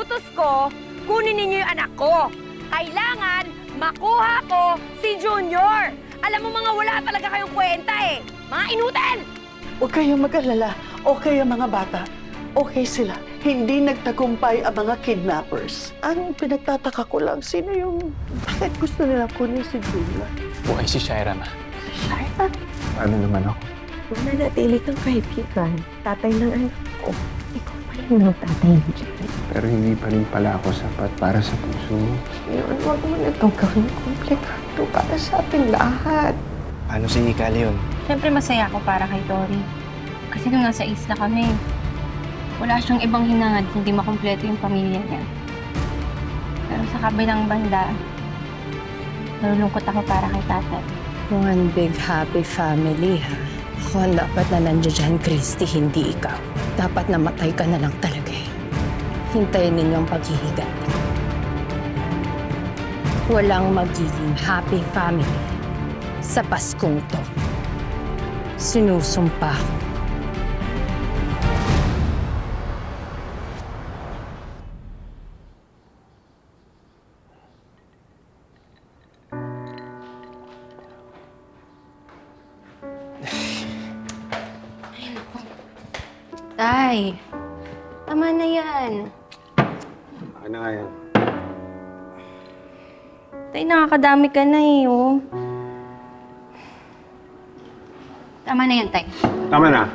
utos ko, kunin ninyo yung anak ko. Kailangan makuha ko si Junior. Alam mo mga wala talaga kayong kwenta eh. Mga inutin! Huwag kayong mag-alala. Okay ang mga bata. Okay sila. Hindi nagtagumpay ang mga kidnappers. Ang pinagtataka ko lang, sino yung... Bakit gusto nila kunin si Junior? Buhay si Shaira, ma. Shaira? Paano naman ako? Kung nanatili kang kaibigan, tatay ng anak ko, ikaw pa rin ang tatay ni Jerry. Pero hindi pa rin pala ako sapat para sa puso mo. Ngayon, huwag mo na itong gawing komplikado para sa ating lahat. Paano si Ika Leon? Siyempre masaya ako para kay Tori. Kasi nung nasa isla kami, wala siyang ibang hinangad hindi makumpleto yung pamilya niya. Pero sa kabilang banda, nalulungkot ako para kay tatay. One big happy family, ha? Ako ang dapat na nandiyan dyan, Christy, hindi ikaw. Dapat namatay ka na lang talaga eh. Hintayin ninyo ang paghihigan. Walang magiging happy family sa Paskong to. Sinusumpa ko. Tay, tama na yan. Akin na nga yan. Tay, nakakadami ka na eh, oh. Tama na yan, Tay. Tama na.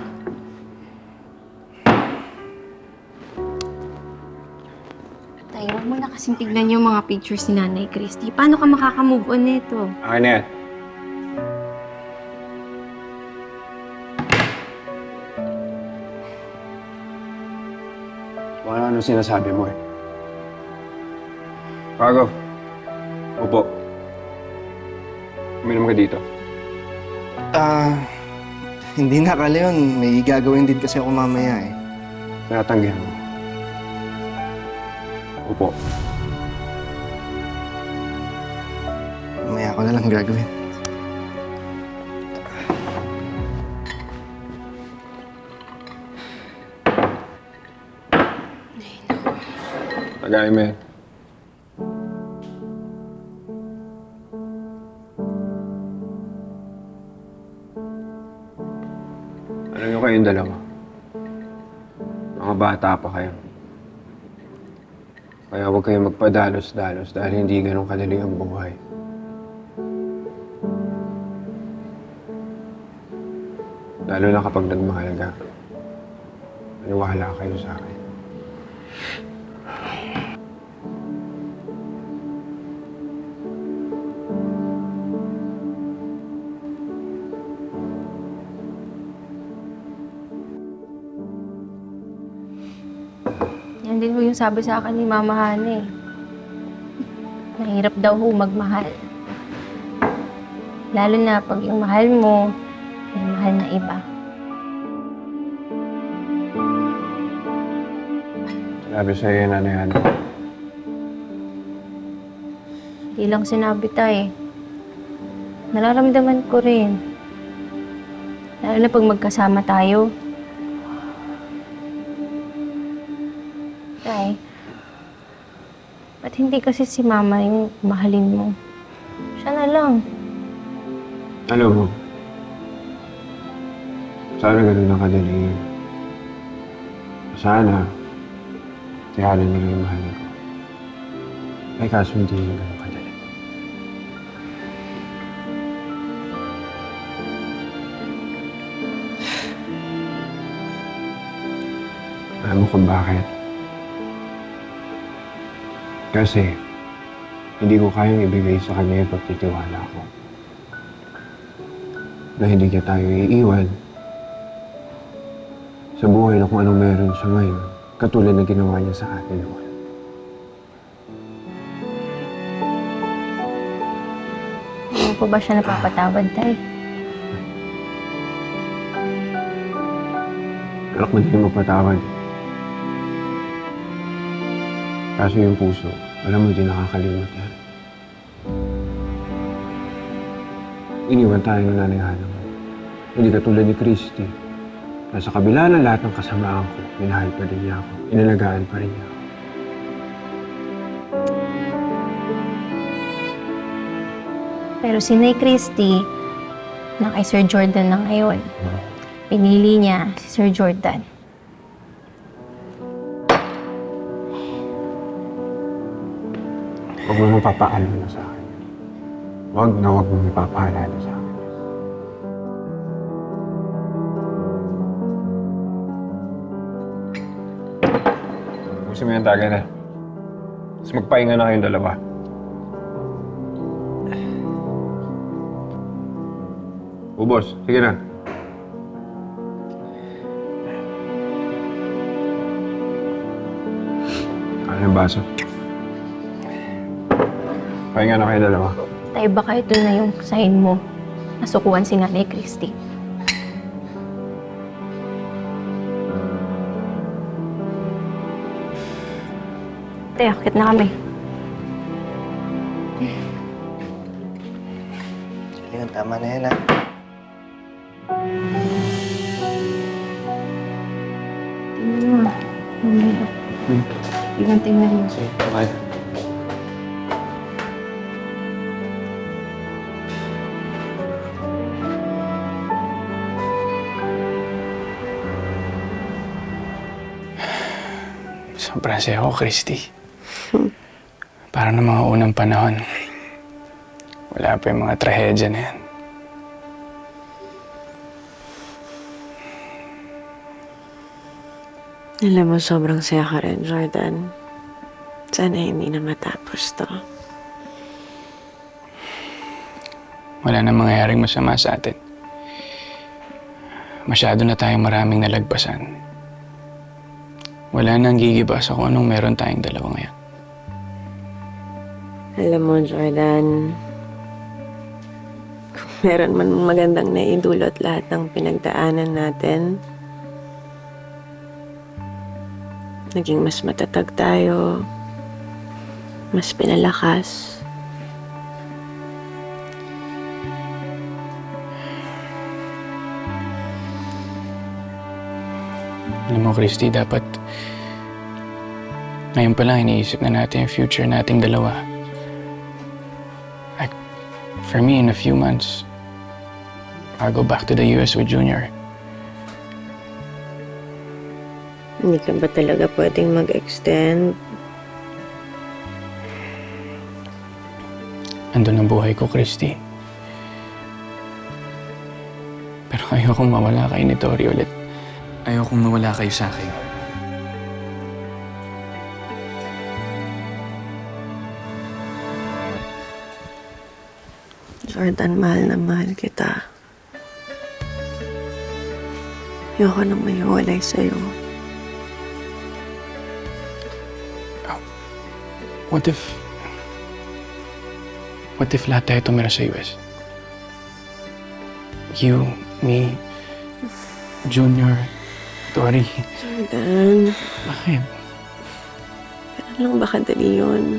Tay, huwag mo na kasing tignan yung mga pictures ni Nanay Christy. Paano ka makakamove on nito? Akin na yan. Ano sinasabi mo eh? Cargo. Upo. Uminom ka dito. Hindi na ka, Leon. May gagawin din kasi ako mamaya eh. Natanggihan mo. Upo. Mamaya ko na lang gagawin. Tagay mo yan. Alam niyo kayong dalawa. Mga bata pa kayo. Kaya huwag kayong magpadalos-dalos dahil hindi ganun kadali ang buhay. Lalo na kapag nagmahal ka. Maniwala kayo sa akin. Yan din ho yung sabi sa akin ni Mama Hana eh. Mahirap daw ho magmahal. Lalo na pag yung mahal mo, may mahal na iba. Sabi sa'yo yan, Nanay Hana. Hindi lang sinabi tayo. Nararamdaman ko rin. Lalo na pag magkasama tayo. Tay, ba't hindi kasi si Mama yung mahalin mo? Siya na lang. Alam mo, sana ganun ang kadali yun. Sana, si Hana na lang yung mahal ko. Ay, kaso hindi yung ganun kadali. Alam mo kung bakit? Kasi, hindi ko kayang ibigay sa kanya yung pagtitiwala ko. Na hindi niya tayo iiwan sa buhay na kung anong meron siya ngayon, katulad na ginawa niya sa atin noon. Hindi mo pa ba siya napapatawad, Tay? Anak mo hindi mo patawad. Kaso yung puso, alam mo, di nakakalimot yan. Iniwan tayo ng Nanay Hana mo. Hindi katulad ni Christy. Na sa kabila ng lahat ng kasamaan ko, minahal pa rin niya ako. Inalagaan pa rin niya ako. Pero si Nay Christy, na kay Sir Jordan na ngayon. Pinili niya si Sir Jordan. Huwag mo mapapaalala sa akin. Huwag mo mapapaalala sa akin. Gusto mo yung tagay na. Tapos magpahinga na kayong dalawa. Boss, sige na. Ano yung baso? Pahinga na kayo dalawa. Tayo baka ito na yung sign mo. Nasukuan si Nanay Christy. Tayo, akit na kami. Leon, tama na yan, ha? Tingnan mo. Mamaya. Tingnan mo. Okay. Sobrang saya ko, Christy. Parang ng mga unang panahon. Wala pa yung mga trahedya na yan. Alam mo, sobrang saya ka rin, Jordan. Sana hindi na matapos to. Wala na mangyayaring masama sa atin. Masyado na tayong maraming nalagpasan. Wala nang gigiba sa kung anong meron tayong dalawa ngayon. Alam mo, Jordan, kung meron man magandang naidulot lahat ng pinagdaanan natin, naging mas matatag tayo, mas pinalakas. Alam mo, Christy, dapat ngayon pa lang iniisip na natin yung future nating dalawa. Like, for me, in a few months, I'll go back to the US with Junior. Hindi ka ba talaga pwedeng mag-extend? Andun ang buhay ko, Christy. Pero ayokong mawala kayo ni Tori ulit. Ayokong mawala kayo sa akin. Jordan, mahal na mahal kita. Ayoko nang mahiwalay sa'yo. What if lahat tayo tumira sa US? You, me, Junior, Tori. Jordan, Bakit? ganun lang ba kadali yun?